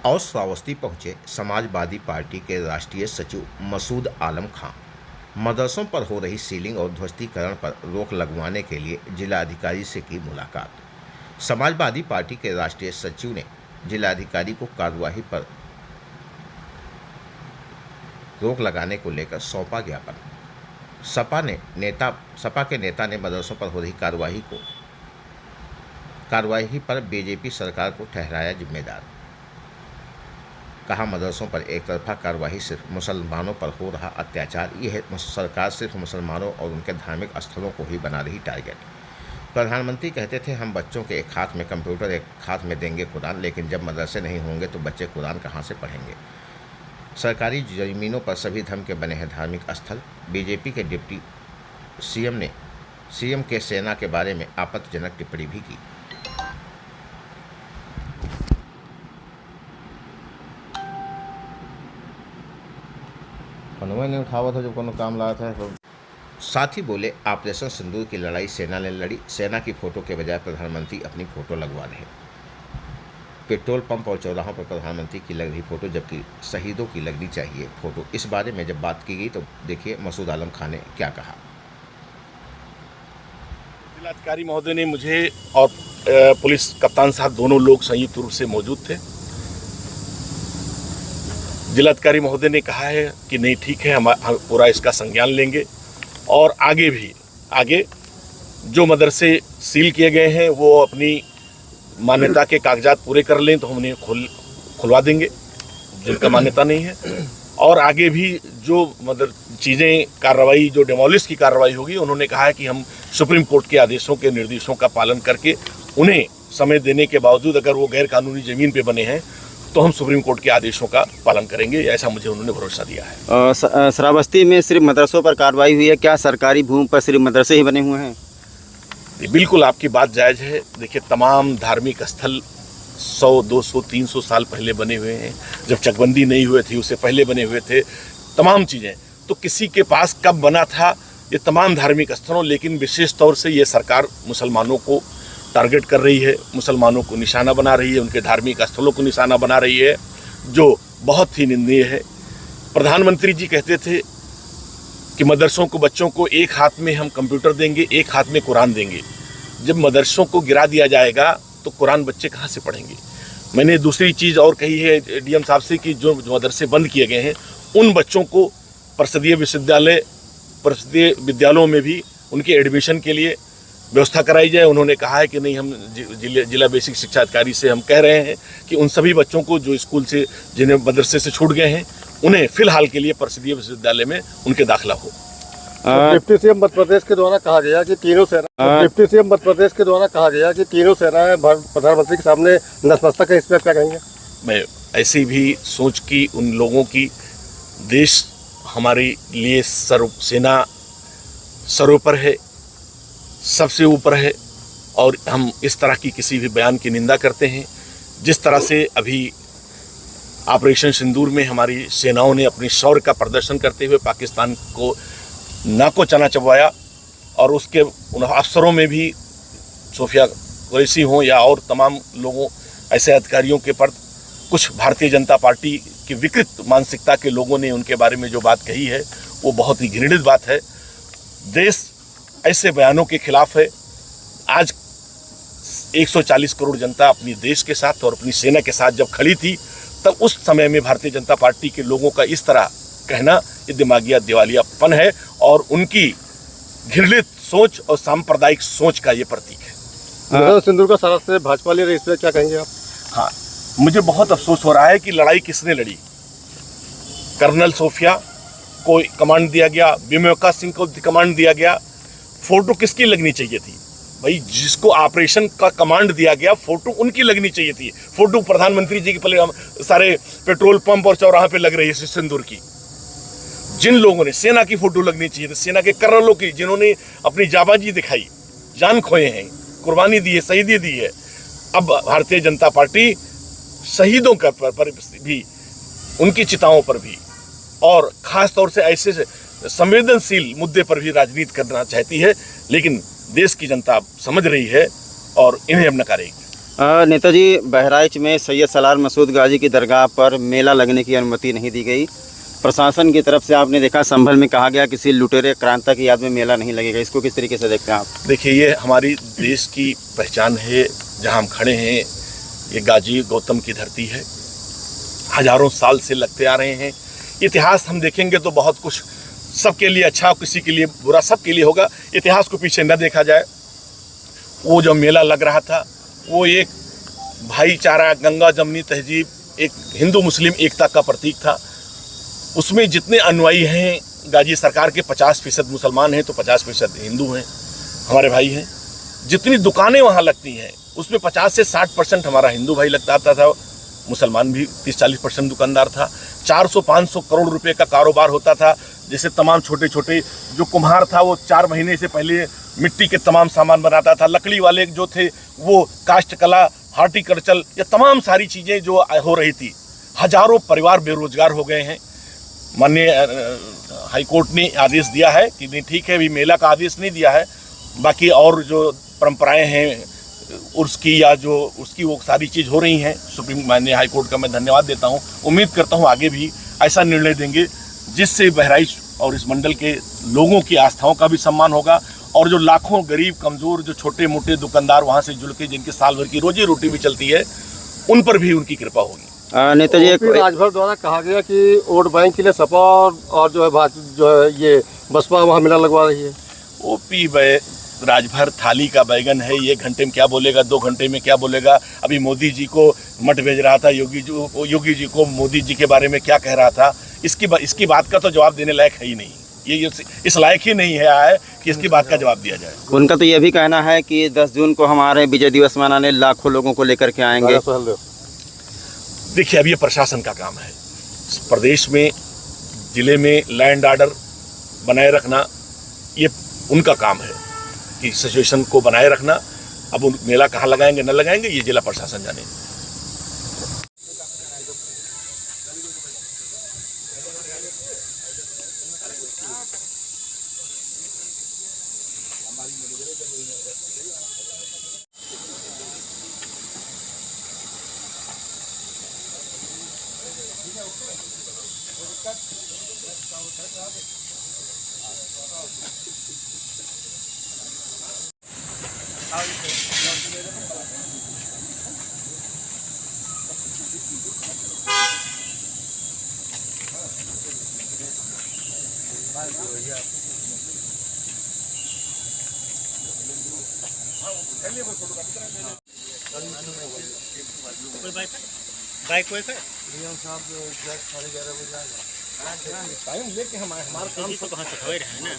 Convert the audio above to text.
और श्रावस्ती पहुंचे समाजवादी पार्टी के राष्ट्रीय सचिव मसूद आलम खां। मदरसों पर हो रही सीलिंग और ध्वस्तीकरण पर रोक लगवाने के लिए जिलाधिकारी से की मुलाकात। समाजवादी पार्टी के राष्ट्रीय सचिव ने जिलाधिकारी को कार्यवाही पर रोक लगाने को लेकर सौंपा ज्ञापन। सपा के नेता ने मदरसों पर हो रही कार्यवाही पर बीजेपी सरकार को ठहराया जिम्मेदार। कहा, मदरसों पर एक तरफा कार्यवाही सिर्फ मुसलमानों पर हो रहा अत्याचार। यह सरकार सिर्फ मुसलमानों और उनके धार्मिक स्थलों को ही बना रही टारगेट। प्रधानमंत्री कहते थे, हम बच्चों के एक हाथ में कंप्यूटर, एक हाथ में देंगे कुरान, लेकिन जब मदरसे नहीं होंगे तो बच्चे कुरान कहाँ से पढ़ेंगे। सरकारी ज़मीनों पर सभी धर्म के बने हैं धार्मिक स्थल। बीजेपी के डिप्टी सीएम ने सीएम के सेना के बारे में आपत्तिजनक टिप्पणी भी की। फोनवा नहीं उठावा था जब कोनो काम लाया था तो। साथ ही बोले, ऑपरेशन सिंदूर की लड़ाई सेना ने लड़ी। सेना की फोटो के बजाय प्रधानमंत्री अपनी फोटो लगवा रहे। पेट्रोल पंप और चौराहों पर प्रधानमंत्री की लग रही फोटो, जबकि शहीदों की लगनी चाहिए फोटो। इस बारे में जब बात की गई तो देखिए मसूद आलम खां ने क्या कहा। जिलाधिकारी महोदय ने मुझे और पुलिस कप्तान साहब दोनों लोग संयुक्त रूप से मौजूद थे। जिलाधिकारी महोदय ने कहा है कि नहीं, ठीक है, हम पूरा इसका संज्ञान लेंगे और आगे जो मदरसे सील किए गए हैं वो अपनी मान्यता के कागजात पूरे कर लें तो हम उन्हें खुलवा देंगे जिनका मान्यता नहीं है। और आगे भी जो चीज़ें कार्रवाई, जो डिमोलिश की कार्रवाई होगी, उन्होंने कहा है कि हम सुप्रीम कोर्ट के आदेशों के निर्देशों का पालन करके उन्हें समय देने के बावजूद अगर वो गैर कानूनी ज़मीन पे बने हैं तो हम सुप्रीम कोर्ट के आदेशों का पालन करेंगे, ऐसा मुझे उन्होंने भरोसा दिया है। श्रावस्ती में सिर्फ मदरसों पर कार्रवाई हुई है, क्या सरकारी भूमि पर सिर्फ मदरसे ही बने हुए हैं? बिल्कुल आपकी बात जायज़ है। देखिए, तमाम धार्मिक स्थल 100, 200, 300 साल पहले बने हुए हैं। जब चकबंदी नहीं हुए थी उससे पहले बने हुए थे तमाम चीज़ें। तो किसी के पास कब बना था ये तमाम धार्मिक स्थलों, लेकिन विशेष तौर से ये सरकार मुसलमानों को टारगेट कर रही है, मुसलमानों को निशाना बना रही है, उनके धार्मिक स्थलों को निशाना बना रही है, जो बहुत ही निंदनीय है। प्रधानमंत्री जी कहते थे कि मदरसों को, बच्चों को एक हाथ में हम कंप्यूटर देंगे, एक हाथ में कुरान देंगे। जब मदरसों को गिरा दिया जाएगा तो कुरान बच्चे कहाँ से पढ़ेंगे। मैंने दूसरी चीज़ और कही है डीएम साहब से कि जो मदरसे बंद किए गए हैं उन बच्चों को परिषदीय विद्यालयों में भी उनके एडमिशन के लिए व्यवस्था कराई जाए। उन्होंने कहा है कि नहीं, हम जिला बेसिक शिक्षा अधिकारी से हम कह रहे हैं कि उन सभी बच्चों को जो स्कूल से, जिन्हें मदरसे से छूट गए हैं, उन्हें फिलहाल के लिए परिषदीय विश्वविद्यालय में उनके दाखिला हो। डिप्टी सीएम मध्य प्रदेश के द्वारा कहा गया कि तीनों सेनाएं प्रधानमंत्री के सामने नतमस्तक है, इस पर क्या कहेंगे? मैं ऐसी भी सोच की उन लोगों की, देश हमारे लिए सेना सर्वोपर है, सबसे ऊपर है, और हम इस तरह की किसी भी बयान की निंदा करते हैं। जिस तरह से अभी ऑपरेशन सिंदूर में हमारी सेनाओं ने अपने शौर्य का प्रदर्शन करते हुए पाकिस्तान को नाको चना चबवाया, और उसके उन अफसरों में भी सोफिया कुरैशी हों या और तमाम लोगों, ऐसे अधिकारियों के पर कुछ भारतीय जनता पार्टी की विकृत मानसिकता के लोगों ने उनके बारे में जो बात कही है वो बहुत ही घृणित बात है। देश ऐसे बयानों के खिलाफ है। आज 140 करोड़ जनता अपनी देश के साथ और अपनी सेना के साथ जब खड़ी थी, तब उस समय में भारतीय जनता पार्टी के लोगों का इस तरह कहना ये दिवालियापन है और उनकी घृणित सोच और सांप्रदायिक सोच का ये प्रतीक है। सिंदूर का सारा से भाजपा ले रही, इस पर क्या कहेंगे आप? हाँ, मुझे बहुत अफसोस हो रहा है कि लड़ाई किसने लड़ी। कर्नल सोफिया को कमांड दिया गया, बिमोका सिंह को कमांड दिया गया। फोटो किसकी लगनी चाहिए थी भाई? जिसको ऑपरेशन का कमांड दिया गया, फोटो उनकी लगनी चाहिए थी। फोटो प्रधानमंत्री जी की पहले सारे पेट्रोल पंप और चौराहे पे लग रही है सिंदूर की। जिन लोगों ने, सेना की फोटो लगनी चाहिए थी, सेना के कर्नलों की, जिन्होंने अपनी जाबाजी दिखाई, जान खोए हैं, कुर्बानी दी है, शहीदी दी है। अब भारतीय जनता पार्टी शहीदों का पर भी, उनकी चिताओं पर भी, और खास तौर से ऐसे संवेदनशील मुद्दे पर भी राजनीति करना चाहती है, लेकिन देश की जनता समझ रही है और इन्हें अब नकारेगी। नेताजी, बहराइच में सैयद सलार मसूद गाजी की दरगाह पर मेला लगने की अनुमति नहीं दी गई। प्रशासन की तरफ से आपने देखा संभल में कहा गया किसी लुटेरे क्रांता की याद में मेला नहीं लगेगा, इसको किस तरीके से देखते हैं आप? देखिए, ये हमारी देश की पहचान है। जहाँ हम खड़े हैं ये गाजी गौतम की धरती है, हजारों साल से लगते आ रहे हैं। इतिहास हम देखेंगे तो बहुत कुछ, सबके लिए अच्छा, किसी के लिए बुरा, सबके लिए होगा। इतिहास को पीछे न देखा जाए। वो जो मेला लग रहा था वो एक भाईचारा, गंगा जमनी तहजीब, एक हिंदू मुस्लिम एकता का प्रतीक था। उसमें जितने अनुयायी हैं, गाजी सरकार के 50% मुसलमान हैं तो 50% हिंदू हैं, हमारे भाई हैं। जितनी दुकानें वहाँ लगती हैं उसमें 50 से 60% हमारा हिंदू भाई लगता था, मुसलमान भी 30-40% दुकानदार था। 400-500 करोड़ रुपए का कारोबार होता था। जैसे तमाम छोटे छोटे जो कुम्हार था वो 4 महीने से पहले मिट्टी के तमाम सामान बनाता था। लकड़ी वाले जो थे वो काष्ठ कला, हार्टिकल्चर, या तमाम सारी चीज़ें जो हो रही थी। हजारों परिवार बेरोजगार हो गए हैं। माननीय हाईकोर्ट ने आदेश दिया है कि नहीं, ठीक है, अभी मेला का आदेश नहीं दिया है, बाकी और जो परंपराएं हैं उर्स की या जो उसकी, वो सारी चीज़ हो रही हैं। सुप्रीम माननीय हाईकोर्ट का मैं धन्यवाद देता हूं। उम्मीद करता हूं आगे भी ऐसा निर्णय देंगे जिससे बहराइच और इस मंडल के लोगों की आस्थाओं का भी सम्मान होगा, और जो लाखों गरीब कमज़ोर जो छोटे मोटे दुकानदार वहाँ से जुड़ के जिनके साल भर की रोजी रोटी भी चलती है, उन पर भी उनकी कृपा होगी। नेताजी, राजभर द्वारा कहा गया कि वोट बैंक के लिए सपा और जो है भाजपा, जो है ये बसपा वहाँ मेला लगवा रही है। ओपी राजभर थाली का बैगन है, ये घंटे में क्या बोलेगा, 2 घंटे में क्या बोलेगा। अभी मोदी जी को मठ भेज रहा था, योगी जी को मोदी जी के बारे में क्या कह रहा था। इसकी बात का तो जवाब देने लायक है ही नहीं। ये इस लायक ही नहीं है कि इसकी बात का जवाब दिया जाए। उनका तो यह भी कहना है कि 10 जून को हमारे विजय दिवस मनाने लाखों लोगों को लेकर के आएंगे। देखिए, अब ये प्रशासन का काम है। प्रदेश में, जिले में लैंड ऑर्डर बनाए रखना ये उनका काम है कि सिचुएशन को बनाए रखना। अब उन मेला कहाँ लगाएंगे न लगाएंगे ये जिला प्रशासन जाने। बाइक कोई है? टाइम लेके हमारा काम तो कहाँ से खबर है ना।